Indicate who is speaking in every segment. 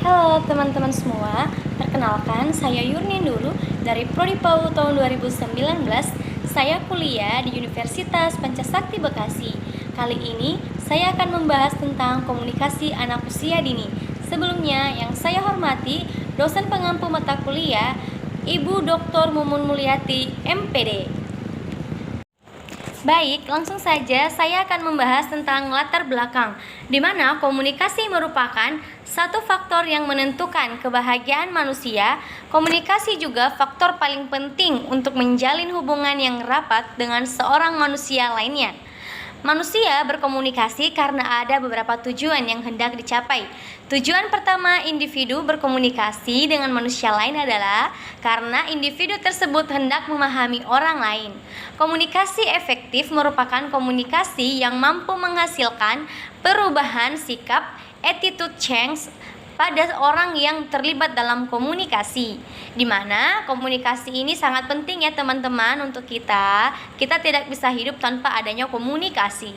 Speaker 1: Halo teman-teman semua, perkenalkan saya Yurni Nurul dari Prodi PAU tahun 2019. Saya kuliah di Universitas Pancasakti Bekasi. Kali ini saya akan membahas tentang komunikasi anak usia dini. Sebelumnya yang saya hormati dosen pengampu mata kuliah Ibu Dr. Mumun Mulyati, MPD. Baik, langsung saja saya akan membahas tentang latar belakang, di mana komunikasi merupakan satu faktor yang menentukan kebahagiaan manusia. Komunikasi juga faktor paling penting untuk menjalin hubungan yang rapat dengan seorang manusia lainnya. Manusia berkomunikasi karena ada beberapa tujuan yang hendak dicapai. Tujuan pertama individu berkomunikasi dengan manusia lain adalah karena individu tersebut hendak memahami orang lain. Komunikasi efektif merupakan komunikasi yang mampu menghasilkan perubahan sikap, attitude change pada orang yang terlibat dalam komunikasi, di mana komunikasi ini sangat penting ya teman-teman untuk kita tidak bisa hidup tanpa adanya komunikasi.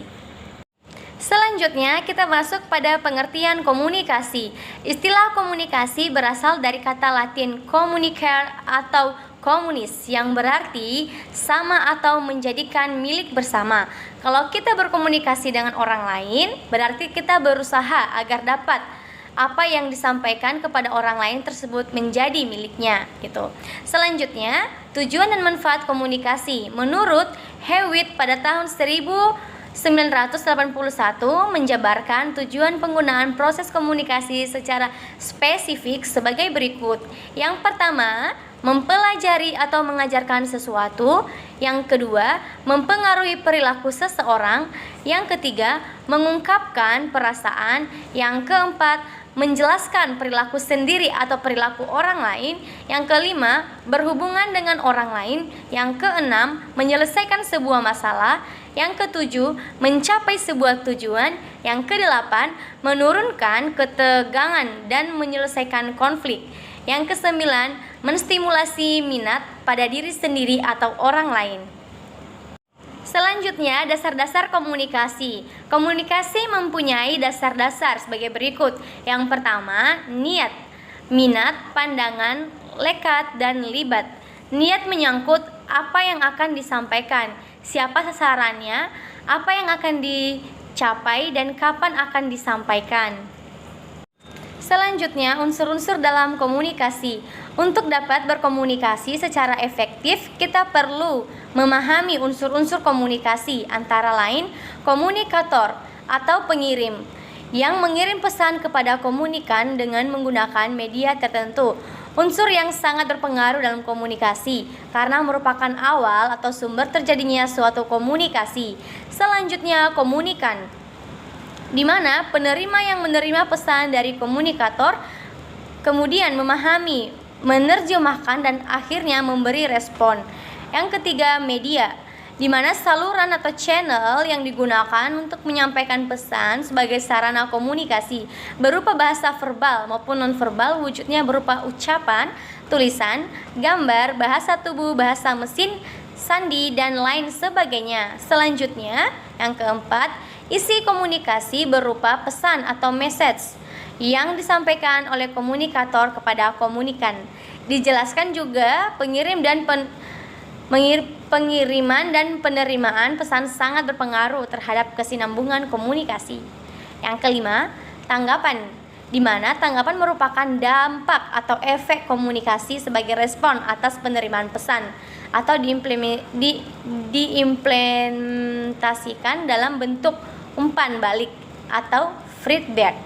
Speaker 1: Selanjutnya kita masuk pada pengertian komunikasi. Istilah komunikasi berasal dari kata Latin communicare atau komunis yang berarti sama atau menjadikan milik bersama. Kalau kita berkomunikasi dengan orang lain, berarti kita berusaha agar dapat apa yang disampaikan kepada orang lain tersebut menjadi miliknya gitu. Selanjutnya, tujuan dan manfaat komunikasi. Menurut Hewitt pada tahun 1981 menjabarkan tujuan penggunaan proses komunikasi secara spesifik sebagai berikut. Yang pertama, mempelajari atau mengajarkan sesuatu. Yang kedua, mempengaruhi perilaku seseorang. Yang ketiga, mengungkapkan perasaan. Yang keempat, menjelaskan perilaku sendiri atau perilaku orang lain. Yang kelima, berhubungan dengan orang lain. Yang keenam, menyelesaikan sebuah masalah. Yang ketujuh, mencapai sebuah tujuan. Yang kedelapan, menurunkan ketegangan dan menyelesaikan konflik. Yang kesembilan, menstimulasi minat pada diri sendiri atau orang lain. Selanjutnya, dasar-dasar komunikasi. Komunikasi mempunyai dasar-dasar sebagai berikut. Yang pertama, niat, minat, pandangan, lekat, dan libat. Niat menyangkut apa yang akan disampaikan, siapa sasarannya, apa yang akan dicapai, dan kapan akan disampaikan. Selanjutnya, unsur-unsur dalam komunikasi. Untuk dapat berkomunikasi secara efektif, kita perlu memahami unsur-unsur komunikasi, antara lain komunikator atau pengirim yang mengirim pesan kepada komunikan dengan menggunakan media tertentu. Unsur yang sangat berpengaruh dalam komunikasi karena merupakan awal atau sumber terjadinya suatu komunikasi. Selanjutnya, komunikan, di mana penerima yang menerima pesan dari komunikator kemudian memahami, menerjemahkan, dan akhirnya memberi respon. Yang ketiga, media, di mana saluran atau channel yang digunakan untuk menyampaikan pesan sebagai sarana komunikasi berupa bahasa verbal maupun nonverbal, wujudnya berupa ucapan, tulisan, gambar, bahasa tubuh, bahasa mesin, sandi, dan lain sebagainya. Selanjutnya, yang keempat, isi komunikasi berupa pesan atau message yang disampaikan oleh komunikator kepada komunikan. Dijelaskan juga pengiriman dan penerimaan pesan sangat berpengaruh terhadap kesinambungan komunikasi. Yang kelima, tanggapan, di mana tanggapan merupakan dampak atau efek komunikasi sebagai respon atas penerimaan pesan atau diimplementasikan dalam bentuk umpan balik atau feedback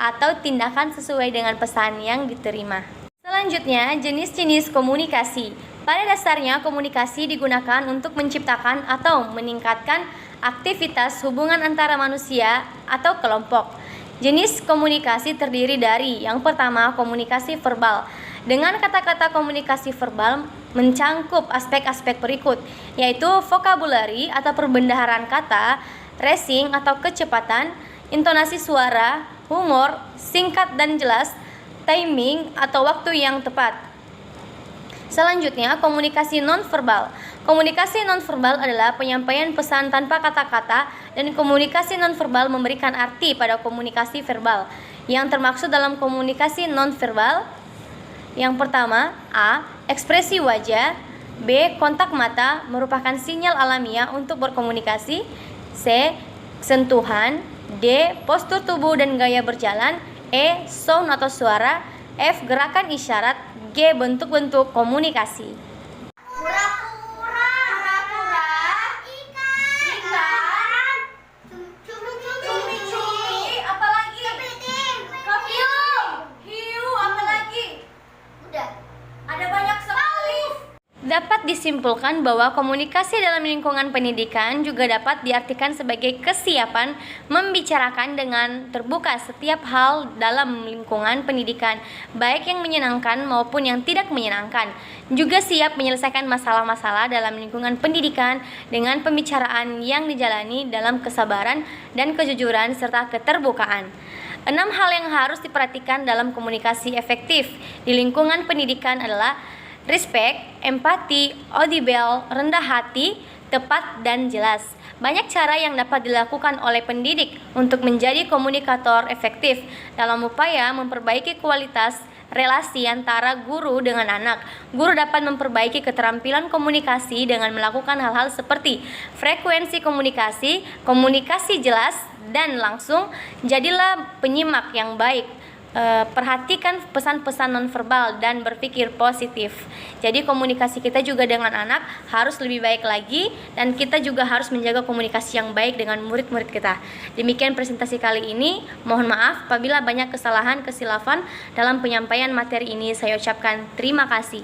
Speaker 1: atau tindakan sesuai dengan pesan yang diterima. Selanjutnya, jenis-jenis komunikasi. Pada dasarnya, komunikasi digunakan untuk menciptakan atau meningkatkan aktivitas hubungan antara manusia atau kelompok. Jenis komunikasi terdiri dari yang pertama, komunikasi verbal. Dengan kata-kata komunikasi verbal mencangkup aspek-aspek berikut, yaitu vocabulary atau perbendaharaan kata, racing atau kecepatan, intonasi suara, humor, singkat dan jelas, timing atau waktu yang tepat. Selanjutnya, komunikasi nonverbal. Komunikasi nonverbal adalah penyampaian pesan tanpa kata-kata, dan komunikasi nonverbal memberikan arti pada komunikasi verbal. yang termaksud dalam komunikasi nonverbal. Yang pertama, A. Ekspresi wajah. B. Kontak mata merupakan sinyal alamiah untuk berkomunikasi. C. Sentuhan. D. Postur tubuh dan gaya berjalan. E. Sound atau suara. F. Gerakan isyarat. G. Bentuk-bentuk komunikasi. Dapat disimpulkan bahwa komunikasi dalam lingkungan pendidikan juga dapat diartikan sebagai kesiapan membicarakan dengan terbuka setiap hal dalam lingkungan pendidikan, baik yang menyenangkan maupun yang tidak menyenangkan. Juga siap menyelesaikan masalah-masalah dalam lingkungan pendidikan dengan pembicaraan yang dijalani dalam kesabaran dan kejujuran serta keterbukaan. 6 hal yang harus diperhatikan dalam komunikasi efektif di lingkungan pendidikan adalah respect, empati, audible, rendah hati, tepat, dan jelas. Banyak cara yang dapat dilakukan oleh pendidik untuk menjadi komunikator efektif dalam upaya memperbaiki kualitas relasi antara guru dengan anak. Guru dapat memperbaiki keterampilan komunikasi dengan melakukan hal-hal seperti frekuensi komunikasi, komunikasi jelas dan langsung. Jadilah penyimak yang baik. Perhatikan pesan-pesan nonverbal dan berpikir positif. Jadi komunikasi kita juga dengan anak harus lebih baik lagi, dan kita juga harus menjaga komunikasi yang baik dengan murid-murid kita. Demikian presentasi kali ini. Mohon maaf apabila banyak kesalahan, kesilafan dalam penyampaian materi ini. Saya ucapkan terima kasih.